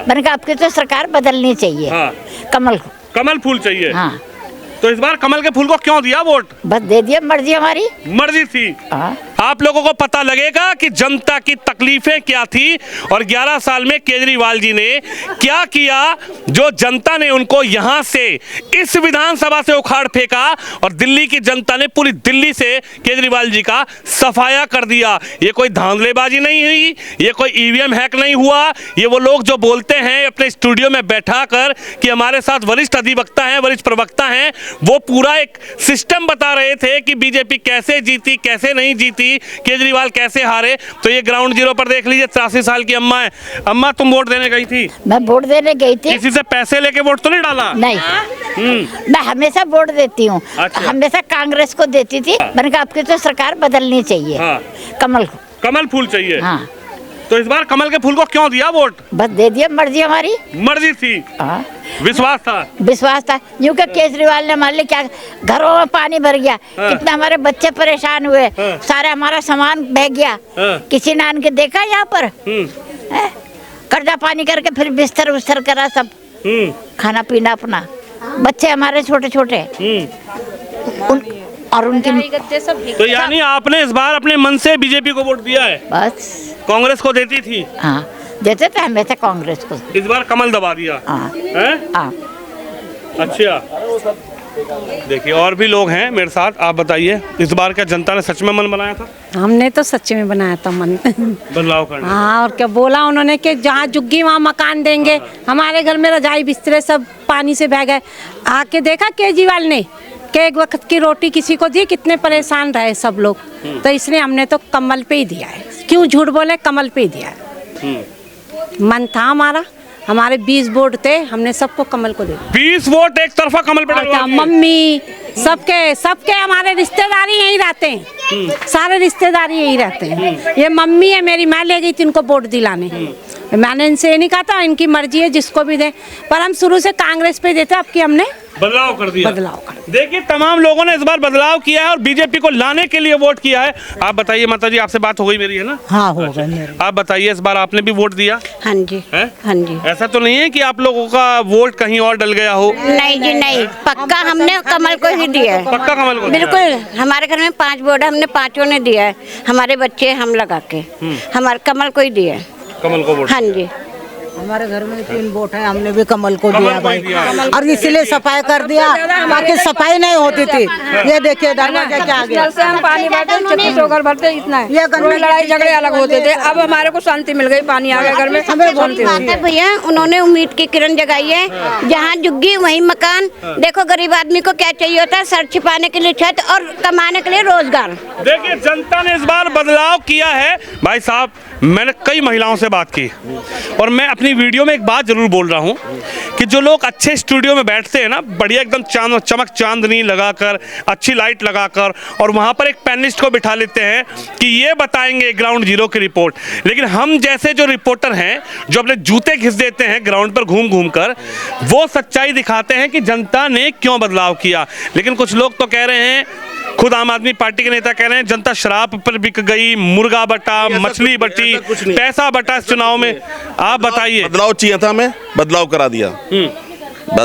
मैंने कहा आपकी तो सरकार बदलनी चाहिए। हाँ। कमल फूल चाहिए। हाँ। तो इस बार कमल के फूल को क्यों दिया वोट? बस दे दिया, मर्जी हमारी मर्जी थी। हाँ। आप लोगों को पता लगेगा कि जनता की तकलीफें क्या थी और 11 साल में केजरीवाल जी ने क्या किया, जो जनता ने उनको यहां से इस विधानसभा से उखाड़ फेंका और दिल्ली की जनता ने पूरी दिल्ली से केजरीवाल जी का सफाया कर दिया। ये कोई धांधलेबाजी नहीं हुई, ये कोई ईवीएम हैक नहीं हुआ। ये वो लोग जो बोलते हैं अपने स्टूडियो में बैठा कर कि हमारे साथ वरिष्ठ अधिवक्ता हैं, वरिष्ठ प्रवक्ता हैं, वो पूरा एक सिस्टम बता रहे थे कि बीजेपी कैसे जीती, कैसे नहीं जीती, केजरीवाल कैसे हारे। तो ये ग्राउंड जीरो पर देख लीजिए, 83 साल की अम्मा है। अम्मा, तुम वोट देने गई थी? मैं वोट देने गई थी। किसी से पैसे लेके वोट तो नहीं डाला? नहीं। मैं हमेशा वोट देती हूँ। अच्छा। हमेशा कांग्रेस को देती थी। मैंने कहा आपकी तो सरकार बदलनी चाहिए। हाँ। कमल फूल चाहिए। हाँ। तो इस बार कमल के फूल को क्यों दिया वोट? बस दे दिया, मर्जी हमारी। मर्जी थी। हाँ। विश्वास था। यूं कि केजरीवाल ने मान ली क्या घरों में पानी भर गया। हाँ। कितने हमारे बच्चे परेशान हुए। हाँ। सारे हमारा सामान बह गया। हाँ। किसी ने आन के देखा यहाँ पर? कर्जा पानी करके फिर बिस्तर उस्तर करा, सब खाना पीना अपना। बच्चे हमारे छोटे छोटे और उनकी तो यानी आपने इस बार अपने मन से बीजेपी को वोट दिया है? बस। कांग्रेस को देती थी? हाँ, देते थे हमेशा कांग्रेस को। इस बार कमल दबा दिया। हाँ। हाँ। अच्छा, देखिए और भी लोग हैं मेरे साथ। आप बताइए, इस बार क्या जनता ने सच में मन बनाया था? हमने तो सच में बनाया था मन। बदलाव करना। हाँ, और क्या बोला उन्होंने कि जहाँ झुग्गी वहाँ मकान देंगे। हमारे घर में रजाई बिस्तरे सब पानी से बह गए। आके देखा केजरीवाल ने कि एक वक्त की रोटी किसी को दी, कितने परेशान रहे सब लोग। तो इसलिए हमने तो कमल पे ही दिया है। क्यों झूठ बोले, कमल पे ही दिया है। मन था हमारे 20 वोट थे, हमने सबको कमल को दे दिया। 20 वोट एक तरफा कमल पे डलवा दिए। मम्मी सबके हमारे रिश्तेदारी यही रहते हैं। सारे रिश्तेदारी यही रहते हैं। ये मम्मी है मेरी, मैं ले गई थी इनको वोट दिलाने। मैंने इनसे ये नहीं कहा था, इनकी मर्जी है जिसको भी दे, पर हम शुरू से कांग्रेस पे देते, अब की हमने बदलाव कर दिया। देखिए तमाम लोगों ने इस बार बदलाव किया है और बीजेपी को लाने के लिए वोट किया है। आप बताइए माता जी, आपसे बात हो गई मेरी, है ना? हाँ, हो गई मेरी। आप बताइए, इस बार आपने भी वोट दिया? हाँ जी। है? हाँ जी। ऐसा तो नहीं है कि आप लोगों का वोट कहीं और डल गया हो? नहीं जी, नहीं, पक्का हमने कमल को ही दिया है। पक्का कमल को? बिल्कुल। हमारे घर में 5 वोट, हमने 5 ने दिया है। हमारे बच्चे हम लगा के हमारे कमल को ही दिया है। कमल को वोट? हाँ जी। हमारे घर में 3 वोट है, हमने भी कमल को दिया भाई। और इसलिए सफाई कर दिया, बाकी सफाई नहीं होती थी। ये देखिए दरवाजा क्या आ गया। हम पानी भरते इतना है। ये घर में लड़ाई झगड़े अलग होते थे, अब हमारे को शांति मिल गई, पानी आ गया घर में। बात भैया, उन्होंने उम्मीद की किरण जगाई है। जहाँ झुग्गी वहीं मकान। देखो गरीब आदमी को क्या चाहिए होता है, सर छिपाने के लिए छत और कमाने के लिए रोजगार। देखिए जनता ने इस बार बदलाव किया है। भाई साहब, मैंने कई महिलाओं से बात की और मैं अपनी वीडियो में एक बात जरूर बोल रहा हूं कि जो लोग अच्छे स्टूडियो में बैठते हैं ना, बढ़िया एकदम चमक चांदनी लगाकर, अच्छी लाइट लगाकर, और वहां पर एक पैनलिस्ट को बिठा लेते हैं कि ये बताएंगे ग्राउंड जीरो की रिपोर्ट। लेकिन हम जैसे जो रिपोर्टर हैं, जो अपने जूते घिस देते हैं ग्राउंड पर घूम घूम कर, वो सच्चाई दिखाते हैं कि जनता ने क्यों बदलाव किया। लेकिन कुछ लोग तो कह रहे हैं, खुद आम आदमी पार्टी के नेता कह रहे हैं जनता शराब पर बिक गई, मुर्गा बटा, मछली बटी, पैसा बटा इस चुनाव में। आप बताइए। बदलाव चाहिए था, हमें बदलाव करा दिया।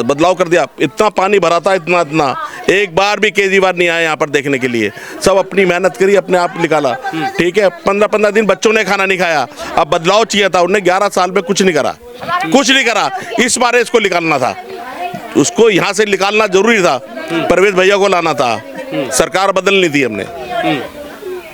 बदलाव कर दिया। इतना पानी भरा था, इतना एक बार भी केजरीवाल नहीं आया यहाँ पर देखने के लिए। सब अपनी मेहनत करी, अपने आप निकाला। ठीक है, 15-15 दिन बच्चों ने खाना नहीं खाया। अब बदलाव चाहिए था, उन्हें 11 साल में कुछ नहीं करा। इस बार इसको निकालना था, उसको यहाँ से निकालना जरूरी था। परवेज भैया को लाना था, सरकार बदलनी थी हमने।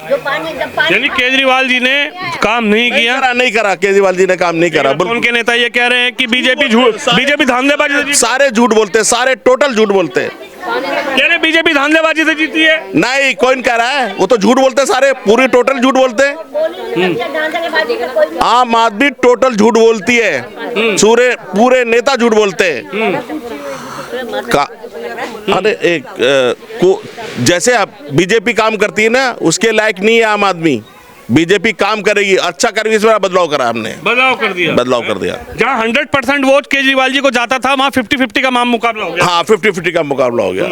यानी केजरीवाल जी ने काम नहीं किया? नहीं करा, केजरीवाल जी ने काम नहीं करा। उनके नेता ये कह रहे हैं कि बीजेपी धांधलेबाजी, सारे झूठ बोलते, सारे टोटल झूठ बोलते। कह रहे बीजेपी धांधलेबाजी से जीती है। नहीं, कौन कह रहा है? वो तो झूठ बोलते, सारे पूरी टोटल झूठ बोलते। आम आदमी टोटल झूठ बोलती है, पूरे नेता झूठ बोलते हैं। अरे जैसे आप बीजेपी काम करती है ना, उसके लायक नहीं है आम आदमी। बीजेपी काम करेगी, अच्छा करेगी, इस बार बदलाव करा हमने। बदलाव कर दिया। जहाँ 100% वोट केजरीवाल जी को जाता था, वहाँ 50-50 का मुकाबला हो गया। हाँ, 50-50 का मुकाबला हो गया।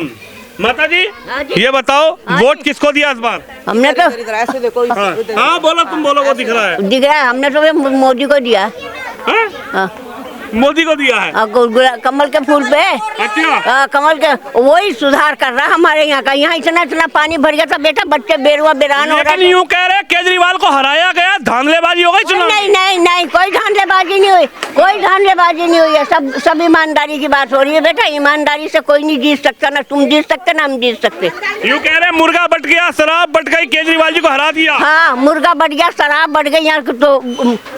माता जी, ये बताओ, वोट किसको दिया इस बार? हमने तो हाँ बोलो, तुम बोलो, वो दिख रहा है। हमने तो मोदी को दिया। मोदी को दिया है। कमल के फूल पे। अच्छा। कमल के वही सुधार कर रहा हमारे यहाँ का। यहाँ इतना पानी भर गया था बेटा, बच्चे बेरुआ बेरान हो रहे। यूँ कह रहे केजरीवाल को हराया गया, धांधलेबाजी हो गई चुनाव। नहीं, कोई धांधलेबाजी नहीं हुई, कोई धांधलेबाजी नहीं हुई है। सब ईमानदारी की बात हो रही है बेटा। ईमानदारी से कोई नहीं जीत सकता, ना तुम जीत सकते ना हम जीत सकते। यूँ कह रहे मुर्गा बट गया, शराब बट गई, केजरीवाल जी को हरा दिया। हाँ, मुर्गा बट गया, शराब बट गई। यहाँ तो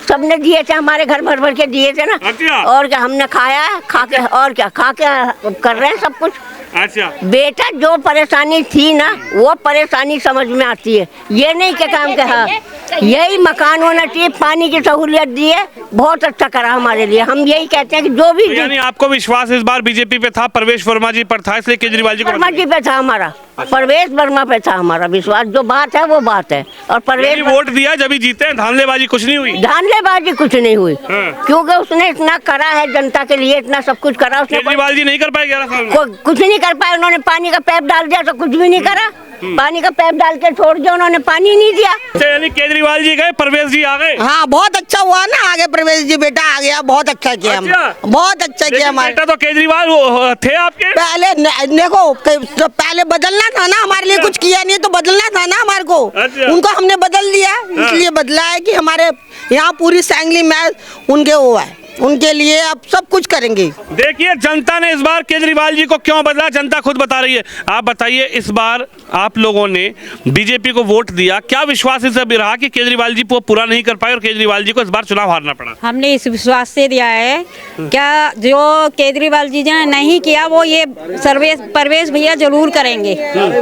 सबने दिए थे, हमारे घर भर भर के दिए थे ना। अच्छा। और क्या हमने खाया, खा के और क्या खा के कर रहे हैं सब कुछ। अच्छा बेटा, जो परेशानी थी ना वो परेशानी समझ में आती है। ये नहीं के काम के। हाँ, यही मकान होना चाहिए, पानी की सहूलियत दी है, बहुत अच्छा करा हमारे लिए। हम यही कहते हैं कि जो भी। यानी आपको विश्वास इस बार बीजेपी पे था, परवेश वर्मा जी पर था, इसलिए केजरीवाल जी को। वर्मा जी पे था हमारा, परवेश वर्मा पे था हमारा विश्वास। जो बात है वो बात है। और परवेश वोट दिया जब ही जीते, धांधलेबाजी कुछ नहीं हुई। धांधलेबाजी कुछ नहीं हुई। हाँ। क्योंकि उसने इतना करा है जनता के लिए, इतना सब कुछ करा उसने। केजरीवाल जी नहीं कर पाए 11 साल में। कुछ नहीं कर पाए उन्होंने। पानी का पैप डाल दिया तो कुछ भी नहीं करा। पानी का पैप डाल के छोड़ दिया उन्होंने, पानी नहीं दिया। यानी केजरीवाल जी गए, परवेश जी आ गए। हाँ, बहुत अच्छा हुआ ना, आगे प्रवेश जी बेटा आ गया, बहुत अच्छा किया। अच्छा। बहुत अच्छा किया हमारे। बेटा तो केजरीवाल थे आपके पहले देखो, तो पहले बदलना था ना, हमारे लिए कुछ किया नहीं तो बदलना था ना हमारे को। अच्छा। उनको हमने बदल दिया, इसलिए बदला है कि हमारे यहाँ पूरी सैंगली मैच उनके वो है, उनके लिए अब सब कुछ करेंगे। देखिए जनता ने इस बार केजरीवाल जी को क्यों बदला, जनता खुद बता रही है। आप बताइए, इस बार आप लोगों ने बीजेपी को वोट दिया, क्या विश्वास इसे भी रहा कि केजरीवाल जी वो पूरा नहीं कर पाए और केजरीवाल जी को इस बार चुनाव हारना पड़ा? हमने इस विश्वास से दिया है। क्या जो केजरीवाल जी ने नहीं किया वो ये परवेश भैया जरूर करेंगे।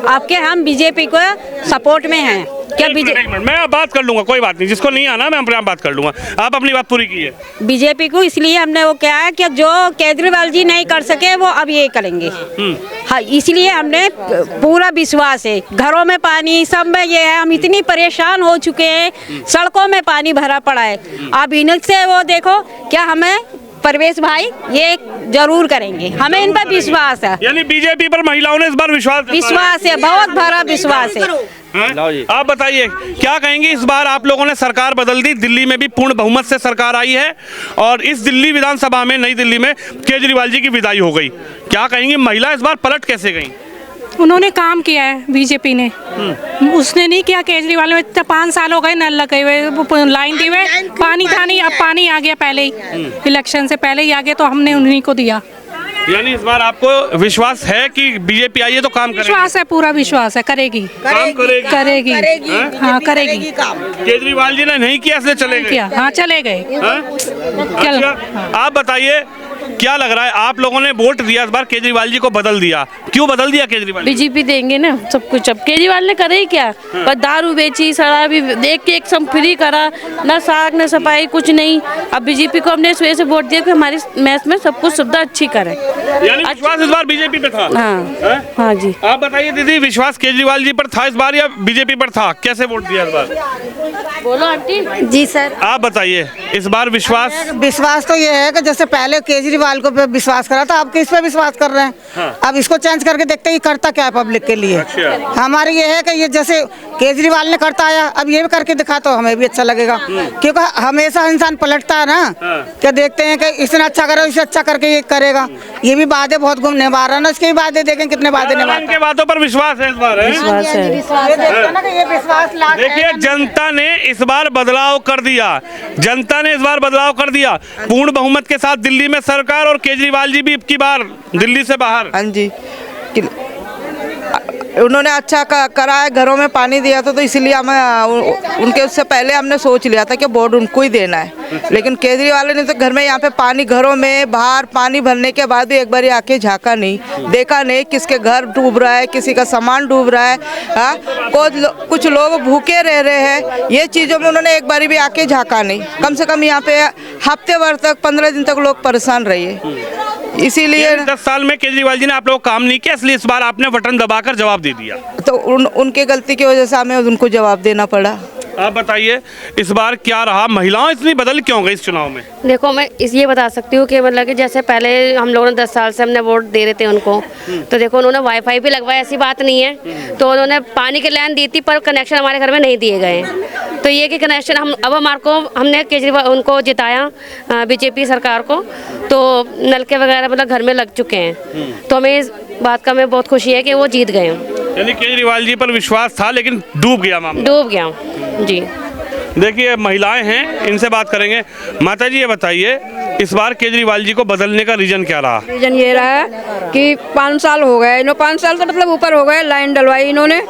आपके हम बीजेपी को सपोर्ट में हैं। क्या बीजेपी? मैं अब बात कर लूंगा, कोई बात नहीं, जिसको नहीं आना मैं अपने आप बात कर लूंगा। आप अपनी बात पूरी कीजिए। बीजेपी को इसलिए हमने वो क्या है कि जो केजरीवाल जी नहीं कर सके वो अब ये करेंगे। हाँ, इसलिए हमने पूरा विश्वास है। घरों में पानी, सब में ये है। हम इतनी परेशान हो चुके हैं, सड़कों में पानी भरा पड़ा है। अब इनसे वो देखो, क्या हमें परवेश भाई ये जरूर करेंगे, हमें इन पर विश्वास है। यानी बीजेपी पर महिलाओं ने इस बार विश्वास है, बहुत भरा विश्वास है। आप बताइए क्या कहेंगे, इस बार आप लोगों ने सरकार बदल दी, दिल्ली में भी पूर्ण बहुमत से सरकार आई है और इस दिल्ली विधानसभा में, नई दिल्ली में केजरीवाल जी की विदाई हो गई। क्या कहेंगे, महिला इस बार पलट कैसे गई? उन्होंने काम किया है बीजेपी ने, उसने नहीं किया। केजरीवाल में 5 साल हो गए नल लगे हुए, लाइन दी हुए, पानी था नहीं, अब पानी आ गया पहले ही, इलेक्शन से पहले ही आ गया, तो हमने उन्हीं को दिया। यानी इस बार आपको विश्वास है कि बीजेपी आई है तो काम करेगी? विश्वास है, पूरा विश्वास है, करेगी। करेगी। हाँ, करेगी काम। केजरीवाल जी ने नहीं किया इसलिए चले गए? हाँ, चले गए। अच्छा, आप बताइए क्या लग रहा है, आप लोगों ने वोट दिया, इस बार केजरीवाल जी को बदल दिया, क्यों बदल दिया केजरीवाल? बीजेपी देंगे ना सब कुछ। अब केजरीवाल ने करे ही क्या? बस दारू बेची, शराबी देख के एक सब फ्री करा, ना साग ना सफाई कुछ नहीं। अब बीजेपी को हमने इस वजह से वोट दिया कि हमारी मैच में सब कुछ सुविधा अच्छी करे। यानी विश्वास इस बार बीजेपी पे था? हाँ जी। आप बताइए दीदी, विश्वास केजरीवाल जी पर था इस बार या बीजेपी पर था? कैसे वोट दिया इस बार? बोलो आंटी। जी सर, आप बताइए इस बार विश्वास तो ये है कि जैसे पहले केजरीवाल को पे विश्वास करा था, अब किस पे विश्वास कर रहे हैं? हाँ। अब इसको चेंज करके देखते हैं करता क्या है पब्लिक के लिए। अच्छा। हमारी ये है कि ये जैसे केजरीवाल ने करता आया, अब ये भी करके दिखा तो हमें भी अच्छा लगेगा, क्योंकि हमेशा इंसान पलटता है ना। क्या देखते हैं कि इसने अच्छा करा, इससे अच्छा करके ये करेगा। ये भी वादे बहुत घूमने निभा रहा है ना, इसके भी वादे देखें कितने वादे निभा। इनके बातों पर विश्वास है इस बार? देखिए जनता ने इस बार बदलाव कर दिया, जनता ने इस बार बदलाव कर दिया। पूर्ण बहुमत के साथ दिल्ली में सरकार और केजरीवाल जी भी अब की बार दिल्ली से बाहर। हाँ जी, उन्होंने अच्छा करा है, घरों में पानी दिया था, तो इसलिए हमें उनके उससे पहले हमने सोच लिया था कि वोट उनको ही देना है। लेकिन केजरीवाल ने तो घर में यहाँ पे पानी, घरों में बाहर पानी भरने के बाद भी एक बार आके झाँका नहीं, देखा नहीं किसके घर डूब रहा है, किसी का सामान डूब रहा है। हाँ, कुछ लोग भूखे रह रहे हैं, ये चीज़ों में उन्होंने एक बार भी आके झाँका नहीं। कम से कम यहाँ पे हफ्ते भर तक, 15 दिन तक लोग परेशान रहे। इसीलिए 10 साल में केजरीवाल जी ने आप लोग काम नहीं किया, इसलिए इस बार आपने बटन दबाकर जवाब दे दिया। तो उनके गलती की वजह से हमें उनको जवाब देना पड़ा। आप बताइए इस बार क्या रहा, महिलाएं इतनी बदल क्यों गई इस चुनाव में? देखो, मैं ये बता सकती हूँ कि मतलब कि जैसे पहले हम लोगों ने 10 साल से हमने वोट दे रहे थे उनको, तो देखो उन्होंने वाईफाई भी लगवाया, ऐसी बात नहीं है। तो उन्होंने पानी की लाइन दी थी पर कनेक्शन हमारे घर में नहीं दिए गए। तो ये कि कनेक्शन अब हमारे को हमने केजरीवाल उनको जिताया बीजेपी सरकार को, तो नलके वगैरह मतलब घर में लग चुके हैं। तो हमें इस बात का हमें बहुत खुशी है कि वो जीत गए हैं। यानी केजरीवाल जी पर विश्वास था लेकिन डूब गया मामला। डूब गया जी। देखिए महिलाएं हैं, इनसे बात करेंगे। माता जी ये बताइए, इस बार केजरीवाल जी को बदलने का रीजन क्या रहा? रीजन ये रहा कि 5 साल हो गए, 5 साल से मतलब ऊपर हो गए, लाइन डलवाई इन्होंने,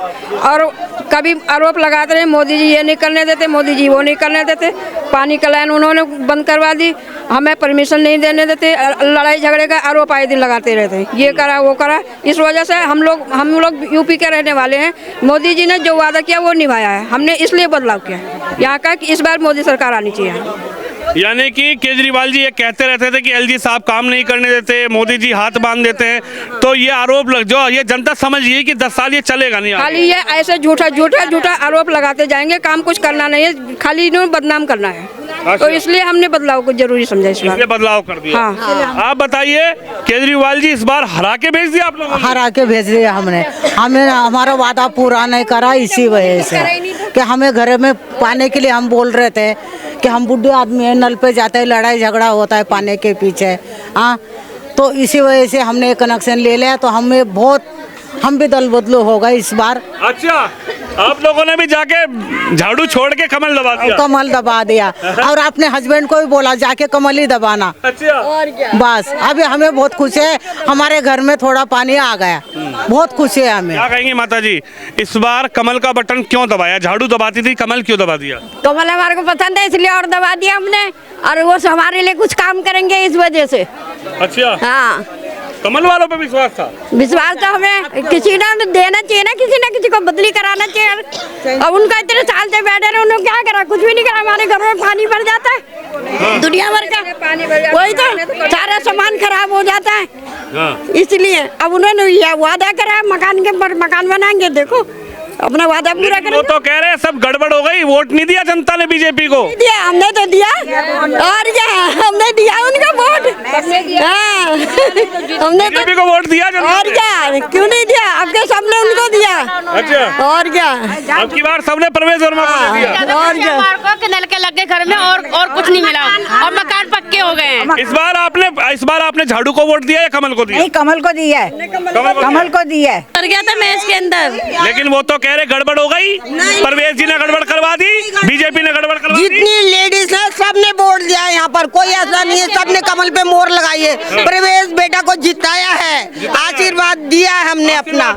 और कभी आरोप लगाते रहे मोदी जी ये नहीं करने देते, मोदी जी वो नहीं करने देते। पानी का लाइन उन्होंने बंद करवा दी, हमें परमिशन नहीं देने देते, लड़ाई झगड़े का आरोप आए दिन लगाते रहते, ये करा वो करा। इस वजह से हम लोग यूपी के रहने वाले हैं, मोदी जी ने जो वादा किया वो निभाया है, हमने इसलिए बदलाव किया यहाँ का कि इस बार मोदी सरकार आनी चाहिए। यानी कि केजरीवाल जी ये कहते रहते थे कि एलजी साहब काम नहीं करने देते, मोदी जी हाथ बांध देते हैं, तो ये आरोप जो ये जनता समझ रही है कि 10 साल ये चलेगा नहीं, खाली ये ऐसे झूठा आरोप लगाते जाएंगे, काम कुछ करना नहीं है, खाली इन्होंने बदनाम करना है। तो इसलिए हमने बदलाव को जरूरी समझा, इस बार बदलाव कर दिया। हाँ। आप बताइए, केजरीवाल जी इस बार हरा के भेज दिया आप लोगों ने? हरा के भेज दिया हमने हमारा वादा पूरा नहीं करा, इसी वजह से कि हमें घर में पाने के लिए हम बोल रहे थे कि हम बुढ़े आदमी हैं, नल पे जाते हैं, लड़ाई झगड़ा होता है पाने के पीछे। हाँ, तो इसी वजह से हमने कनेक्शन ले लिया, तो हम भी दल बदलू होगा इस बार। अच्छा, आप लोगों ने भी जाके झाड़ू छोड़ के कमल दबा दिया? कमल दबा दिया और अपने हस्बैंड को भी बोला जाके कमल ही दबाना। अच्छा, और क्या? बस अभी हमें बहुत खुशी है, हमारे घर में थोड़ा पानी आ गया, बहुत खुशी है हमें। क्या कहेंगी माता जी, इस बार कमल का बटन क्यों दबाया? झाड़ू दबाती थी, कमल क्यों दबा दिया? कमल हमारे को पसंद है इसलिए और दबा दिया हमने, और वो हमारे लिए कुछ काम करेंगे इस वजह से। अच्छा, हाँ, कमल वालों पे विश्वास था? विश्वास तो हमें किसी ने देना चाहिए ना, किसी को बदली कराना चाहिए। अब उनका इतने साल से बैठे रहे, उन्होंने क्या करा? कुछ भी नहीं करा। हमारे घर में पानी भर जाता है, दुनिया भर का पानी भर जाता है, वही तो सारा सामान खराब हो जाता है। इसलिए अब उन्होंने ये वादा करा मकान के पर मकान बनाएंगे, देखो अपना वादा पूरा करेंगे। वो तो कह रहे हैं सब गड़बड़ हो गई, वोट नहीं दिया जनता ने बीजेपी को। दिया, हमने तो दिया, और क्या हमने दिया उनका वोट। हाँ, हमने बीजेपी को वोट दिया जनता और ने। क्या, क्यों नहीं दिया? आपके सबने उनको दिया। अच्छा, और क्या, अब की बार सबने प्रवेश वर्मा को दिया। और क्या, नल के लग गए घर में, और कुछ नहीं मिला, और मकान पक्के हो गए हैं। इस बार आपने झाड़ू को वोट दिया या कमल को दिया? नहीं, कमल को दिया है, कमल को दिया है। कर गया था मैच के अंदर, लेकिन वो तो कह रहे गड़बड़ हो गई, परवेश जी ने गड़बड़ करवा दी, बीजेपी ने गड़बड़ करवा दी। जितनी लेडीज है सबने वोट दिया है, यहाँ पर कोई ऐसा नहीं है, सबने कमल पे मोहर लगाई है, प्रवेश बेटा को जिताया है, आशीर्वाद दिया है हमने अपना।